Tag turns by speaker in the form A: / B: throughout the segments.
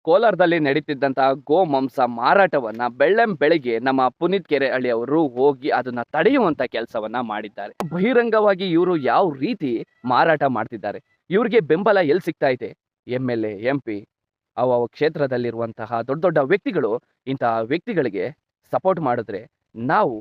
A: ಕೋಲಾರದಲ್ಲಿ ನಡೀತಿದ್ದಂತಹ ಗೋಮಾಂಸ ಮಾರಾಟವನ್ನ ಬೆಳ್ಳಂಬೆಳಿಗ್ಗೆ ನಮ್ಮ ಪುನೀತ್ ಕೆರೆಹಳ್ಳಿ ಅವರು ಹೋಗಿ ಅದನ್ನ ತಡೆಯುವಂತ ಕೆಲಸವನ್ನ ಮಾಡಿದ್ದಾರೆ. ಬಹಿರಂಗವಾಗಿ ಇವರು ಯಾವ ರೀತಿ ಮಾರಾಟ ಮಾಡ್ತಿದ್ದಾರೆ, ಇವ್ರಿಗೆ ಬೆಂಬಲ ಎಲ್ಲಿ ಸಿಗ್ತಾ ಇದೆ? MLA, MP ಅವ ಕ್ಷೇತ್ರದಲ್ಲಿರುವಂತಹ ದೊಡ್ಡ ದೊಡ್ಡ ವ್ಯಕ್ತಿಗಳು ಇಂತಹ ವ್ಯಕ್ತಿಗಳಿಗೆ ಸಪೋರ್ಟ್ ಮಾಡಿದ್ರೆ ನಾವು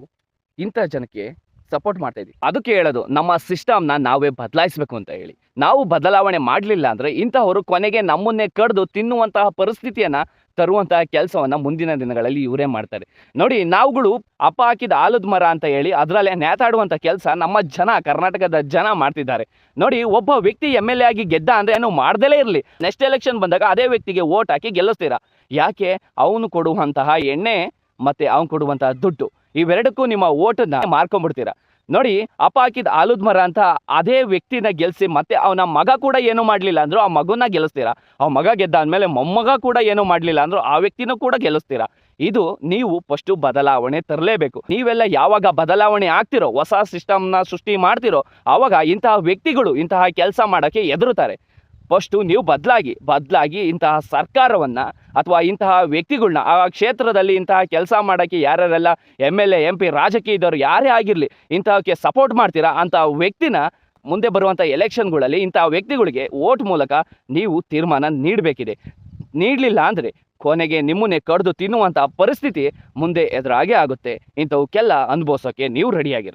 A: ಇಂಥ ಜನಕ್ಕೆ ಸಪೋರ್ಟ್ ಮಾಡ್ತಾ ಇದೀವಿ. ಅದಕ್ಕೆ ಹೇಳೋದು, ನಮ್ಮ ಸಿಸ್ಟಮ್ನ ನಾವೇ ಬದಲಾಯಿಸಬೇಕು ಅಂತ ಹೇಳಿ. ನಾವು ಬದಲಾವಣೆ ಮಾಡಲಿಲ್ಲ ಅಂದ್ರೆ ಇಂತಹವರು ಕೊನೆಗೆ ನಮ್ಮನ್ನೇ ಕಡ್ದು ತಿನ್ನುವಂತಹ ಪರಿಸ್ಥಿತಿಯನ್ನ ತರುವಂತಹ ಕೆಲಸವನ್ನ ಮುಂದಿನ ದಿನಗಳಲ್ಲಿ ಇವರೇ ಮಾಡ್ತಾರೆ. ನೋಡಿ, ನಾವುಗಳು ಅಪ್ಪ ಹಾಕಿದ ಆಲದ ಮರ ಅಂತ ಹೇಳಿ ಅದರಲ್ಲೇ ನೇತಾಡುವಂಥ ಕೆಲಸ ನಮ್ಮ ಜನ, ಕರ್ನಾಟಕದ ಜನ ಮಾಡ್ತಿದ್ದಾರೆ. ನೋಡಿ, ಒಬ್ಬ ವ್ಯಕ್ತಿ MLA ಆಗಿ ಗೆದ್ದ ಅಂದ್ರೆ ಏನು ಮಾಡ್ದಲೇ ಇರಲಿ, ನೆಕ್ಸ್ಟ್ ಎಲೆಕ್ಷನ್ ಬಂದಾಗ ಅದೇ ವ್ಯಕ್ತಿಗೆ ವೋಟ್ ಹಾಕಿ ಗೆಲ್ಲಿಸ್ತೀರಾ. ಯಾಕೆ? ಅವನು ಕೊಡುವಂತಹ ಎಣ್ಣೆ ಮತ್ತೆ ಅವನು ಕೊಡುವಂತಹ ದುಡ್ಡು, ಇವೆರಡಕ್ಕೂ ನಿಮ್ಮ ಓಟನ್ನ ಮಾರ್ಕೊಂಡ್ಬಿಡ್ತೀರಾ. ನೋಡಿ, ಅಪ್ಪ ಹಾಕಿದ ಆಲದ ಮರ ಅಂತ ಅದೇ ವ್ಯಕ್ತಿನ ಗೆಲ್ಸಿ ಮತ್ತೆ ಅವನ ಮಗ ಕೂಡ ಏನೂ ಮಾಡಲಿಲ್ಲ ಅಂದ್ರು ಆ ಮಗುನ ಗೆಲ್ಲಿಸ್ತೀರಾ. ಆ ಮಗ ಗೆದ್ದ ಅಂದಮೇಲೆ ಮೊಮ್ಮಗ ಕೂಡ ಏನೂ ಮಾಡಲಿಲ್ಲ ಅಂದ್ರು ಆ ವ್ಯಕ್ತಿನೂ ಕೂಡ ಗೆಲ್ಲಿಸ್ತೀರಾ. ಇದು ನೀವು ಫಸ್ಟು ಬದಲಾವಣೆ ತರಲೇಬೇಕು. ನೀವೆಲ್ಲ ಯಾವಾಗ ಬದಲಾವಣೆ ಆಗ್ತಿರೋ, ಹೊಸ ಸಿಸ್ಟಮ್ನ ಸೃಷ್ಟಿ ಮಾಡ್ತಿರೋ, ಆವಾಗ ಇಂತಹ ವ್ಯಕ್ತಿಗಳು ಇಂತಹ ಕೆಲಸ ಮಾಡೋಕ್ಕೆ ಹೆದರುತ್ತಾರೆ. ಫಸ್ಟು ನೀವು ಬದಲಾಗಿ ಇಂತಹ ಸರ್ಕಾರವನ್ನು ಅಥವಾ ಇಂತಹ ವ್ಯಕ್ತಿಗಳನ್ನ, ಆ ಕ್ಷೇತ್ರದಲ್ಲಿ ಇಂತಹ ಕೆಲಸ ಮಾಡೋಕ್ಕೆ ಯಾರ್ಯಾರೆಲ್ಲ MLA, MP, ರಾಜಕೀಯದವರು ಯಾರೇ ಆಗಿರಲಿ ಇಂತಹಕ್ಕೆ ಸಪೋರ್ಟ್ ಮಾಡ್ತೀರಾ, ಅಂತಹ ವ್ಯಕ್ತಿನ ಮುಂದೆ ಬರುವಂಥ ಎಲೆಕ್ಷನ್ಗಳಲ್ಲಿ ಇಂತಹ ವ್ಯಕ್ತಿಗಳಿಗೆ ವೋಟ್ ಮೂಲಕ ನೀವು ತೀರ್ಮಾನ ನೀಡಬೇಕಿದೆ. ನೀಡಲಿಲ್ಲ ಅಂದರೆ ಕೊನೆಗೆ ನಿಮ್ಮನ್ನೇ ಕಡ್ದು ತಿನ್ನುವಂಥ ಪರಿಸ್ಥಿತಿ ಮುಂದೆ ಎದುರಾಗೇ ಆಗುತ್ತೆ. ಇಂಥವಕ್ಕೆಲ್ಲ ಅನುಭವಿಸೋಕ್ಕೆ ನೀವು ರೆಡಿಯಾಗಿರಿ.